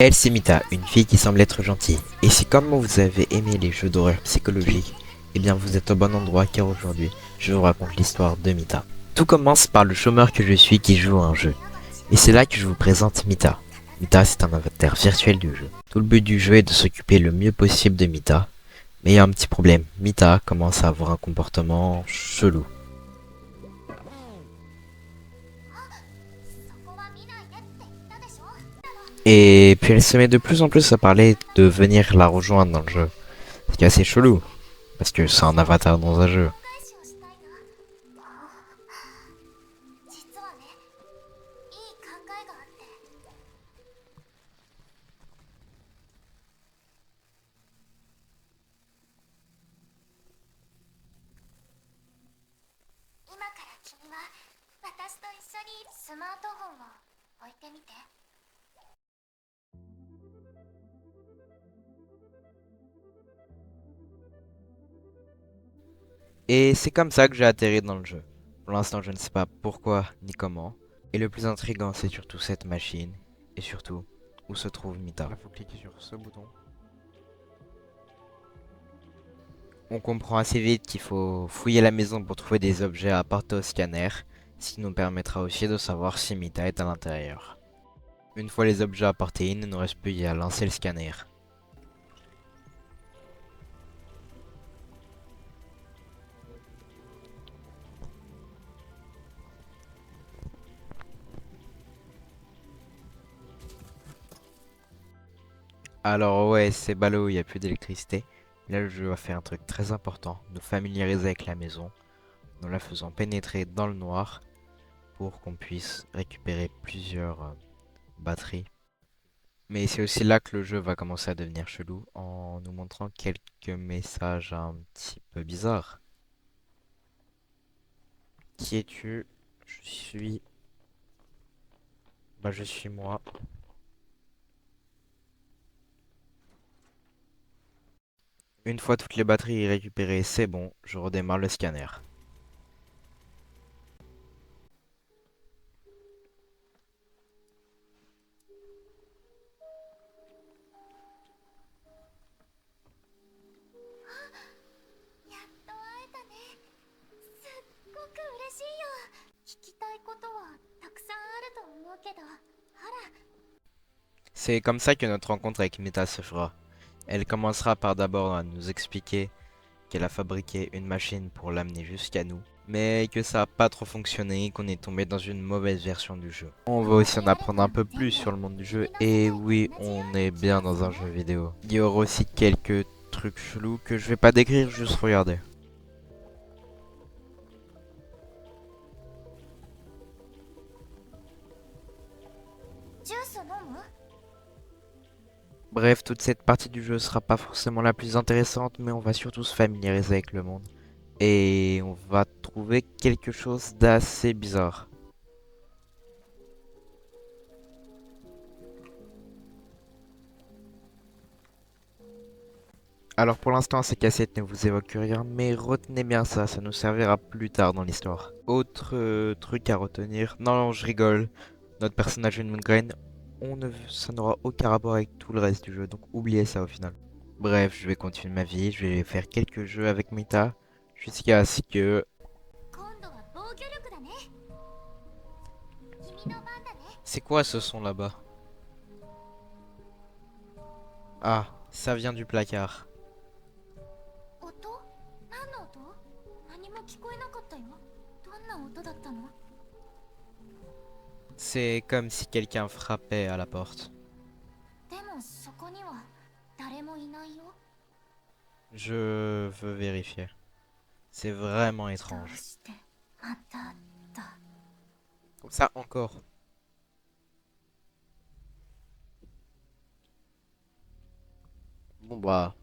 Elle, c'est Mita, une fille qui semble être gentille. Et si comme moi vous avez aimé les jeux d'horreur psychologiques, eh bien vous êtes au bon endroit car aujourd'hui, je vous raconte l'histoire de Mita. Tout commence par le chômeur que je suis qui joue à un jeu. Et c'est là que je vous présente Mita. Mita, c'est un avatar virtuel du jeu. Tout le but du jeu est de s'occuper le mieux possible de Mita. Mais il y a un petit problème, Mita commence à avoir un comportement chelou. Et puis elle se met de plus en plus à parler de venir la rejoindre dans le jeu. Ce qui est assez chelou, parce que c'est un avatar dans un jeu. Et c'est comme ça que j'ai atterri dans le jeu. Pour l'instant, je ne sais pas pourquoi ni comment. Et le plus intriguant, c'est surtout cette machine. Et surtout, où se trouve Mita. Il faut cliquer sur ce bouton. On comprend assez vite qu'il faut fouiller la maison pour trouver des objets à apporter au scanner. Ce qui nous permettra aussi de savoir si Mita est à l'intérieur. Une fois les objets apportés, il ne nous reste plus qu'à lancer le scanner. Alors ouais, c'est ballot, il n'y a plus d'électricité. Là, le jeu va faire un truc très important, nous familiariser avec la maison, nous la faisant pénétrer dans le noir pour qu'on puisse récupérer plusieurs batteries. Mais c'est aussi là que le jeu va commencer à devenir chelou en nous montrant quelques messages un petit peu bizarres. Qui es-tu? Je suis... Bah je suis moi. Une fois toutes les batteries récupérées, c'est bon, je redémarre le scanner. C'est comme ça que notre rencontre avec Mita se fera. Elle commencera par d'abord à nous expliquer qu'elle a fabriqué une machine pour l'amener jusqu'à nous, mais que ça n'a pas trop fonctionné et qu'on est tombé dans une mauvaise version du jeu. On va aussi en apprendre un peu plus sur le monde du jeu, et oui, on est bien dans un jeu vidéo. Il y aura aussi quelques trucs chelous que je vais pas décrire, juste regarder. Bref, toute cette partie du jeu sera pas forcément la plus intéressante, mais on va surtout se familiariser avec le monde. Et on va trouver quelque chose d'assez bizarre. Alors pour l'instant, ces cassettes ne vous évoquent rien, mais retenez bien ça, ça nous servira plus tard dans l'histoire. Autre truc à retenir, non, je rigole, notre personnage a une migraine, ça n'aura aucun rapport avec tout le reste du jeu, donc oubliez ça au final. Bref, je vais continuer ma vie, je vais faire quelques jeux avec Mita, jusqu'à ce que... C'est quoi ce son là-bas? Ah, ça vient du placard. C'est comme si quelqu'un frappait à la porte. Je veux vérifier. C'est vraiment étrange. Comme ça encore. Bon bah,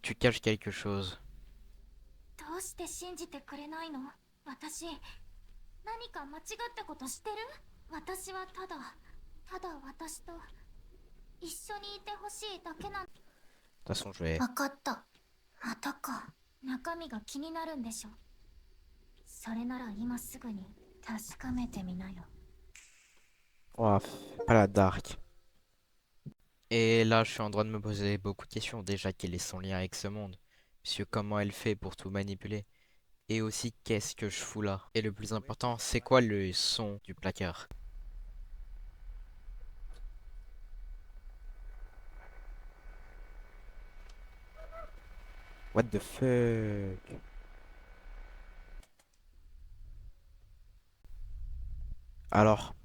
tu caches quelque chose. De toute façon, je vais... わかった。またか。中身が気になるんでしょ。それなら今すぐに確かめてみなよ。 Oh, pas la dark. Et là, je suis en droit de me poser beaucoup de questions. Déjà, quel est son lien avec ce monde? Monsieur, comment elle fait pour tout manipuler? Et aussi, qu'est-ce que je fous là? Et le plus important, c'est quoi le son du placard? What the fuck? Alors,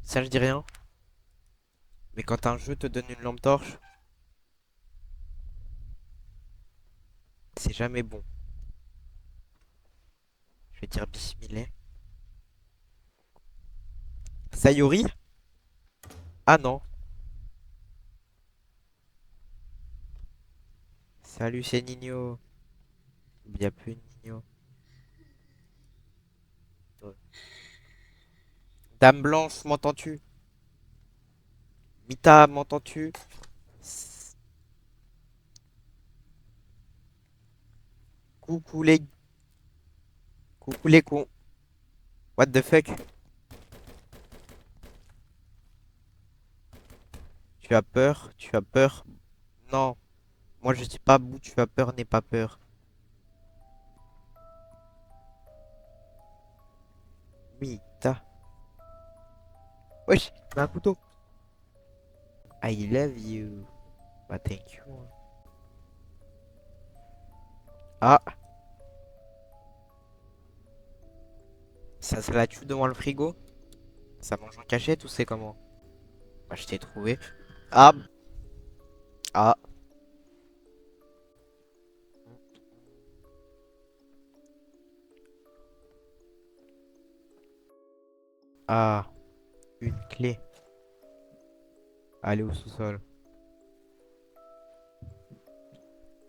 ça je dis rien, mais quand un jeu te donne une lampe torche, c'est jamais bon. Je vais dire bismillah. Sayori? Ah non. Salut, c'est Nino. Il n'y a plus Nino. Dame Blanche, m'entends-tu? Mita, m'entends-tu? Coucou les... Coucou les cons. What the fuck? Tu as peur? Tu as peur? Non. Moi je suis pas Bou, tu as peur, n'aie pas peur. Mita. Wesh, il un couteau. I love you. Bah thank you. Ah, ça se la tue devant le frigo? Ça mange en cachette ou c'est comment? Bah je t'ai trouvé. Ah, ah, ah, une clé. Allez au sous-sol.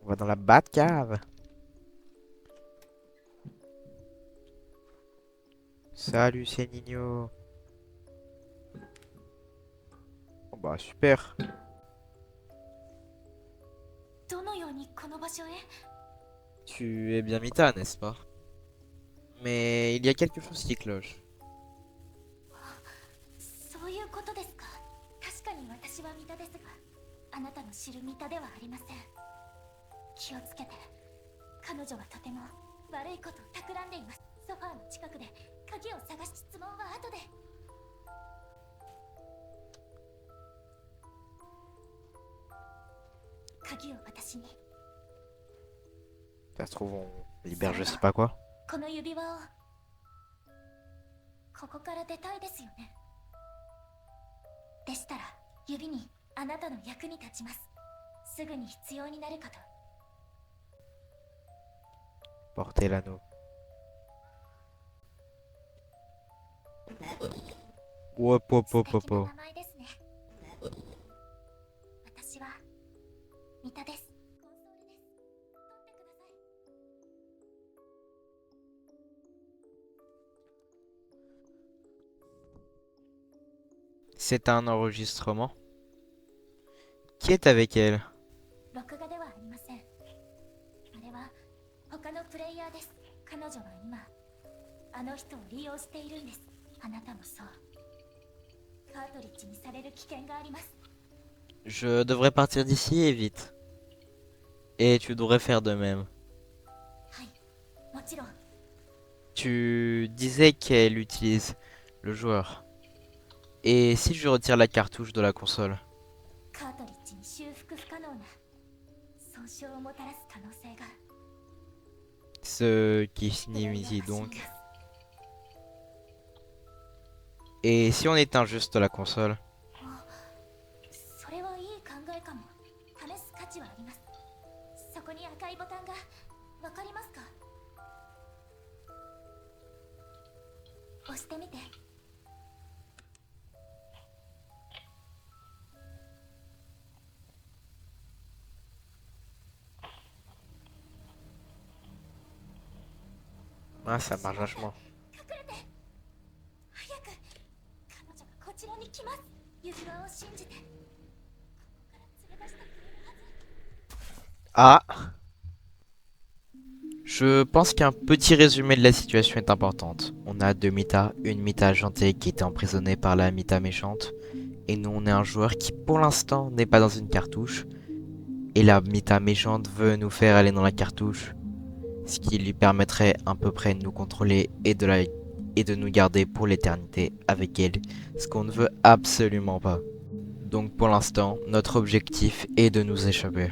On va dans la Batcave. Salut, c'est Nino. Oh, bah super. どのようにこの場所へ？ Tu es bien Mita, n'est-ce pas? Mais il y a quelque chose qui cloche. そういうことですか。確かに私はミタですが、あなたの知るミタではありません。気をつけて。彼女はとても悪いことを企んでいます。ソファーの近くで鍵を探し、質問は後で。鍵を私に。 Ça se trouve, on libère je sais pas quoi. この指輪を。ここから出たいですよね。でしたら指にあなたの役に立ちます。すぐに必要になるかと。 Portez l'anneau. Hop, hop, 素 hop, 敵 hop, な hop. 名前ですね。私はミタです。コンソールです。取ってください。 C'est un enregistrement. Qui est avec elle? 録画ではありません。あれは他のプレイヤーです。彼女は今あの人を利用しているんです。あなたもそう。カートリッジにされる危険があります。 Je devrais partir d'ici et vite. Et tu devrais faire de même. はい、もちろん。 Tu disais qu'elle utilise le joueur. Et si je retire la cartouche de la console? カートリッジに修復不可能な損傷をもたらす可能性が。 Ce qui signifie donc. Et si on éteint juste la console? それはいい考えかも。試す価値はあります。そこに赤いボタンがわかりますか？押してみて。 Ah, ça marche vachement. 隠れて。早く。彼女がこちらに来ます。指輪を信じて。ここから連れ出してくれるはず。 Ah! Je pense qu'un petit résumé de la situation est importante. On a deux Mita, une Mita gentille qui était emprisonnée par la Mita méchante, et nous on est un joueur qui pour l'instant n'est pas dans une cartouche, et la Mita méchante veut nous faire aller dans la cartouche, ce qui lui permettrait à peu près de nous contrôler et de nous garder pour l'éternité avec elle, ce qu'on ne veut absolument pas. Donc pour l'instant, notre objectif est de nous échapper.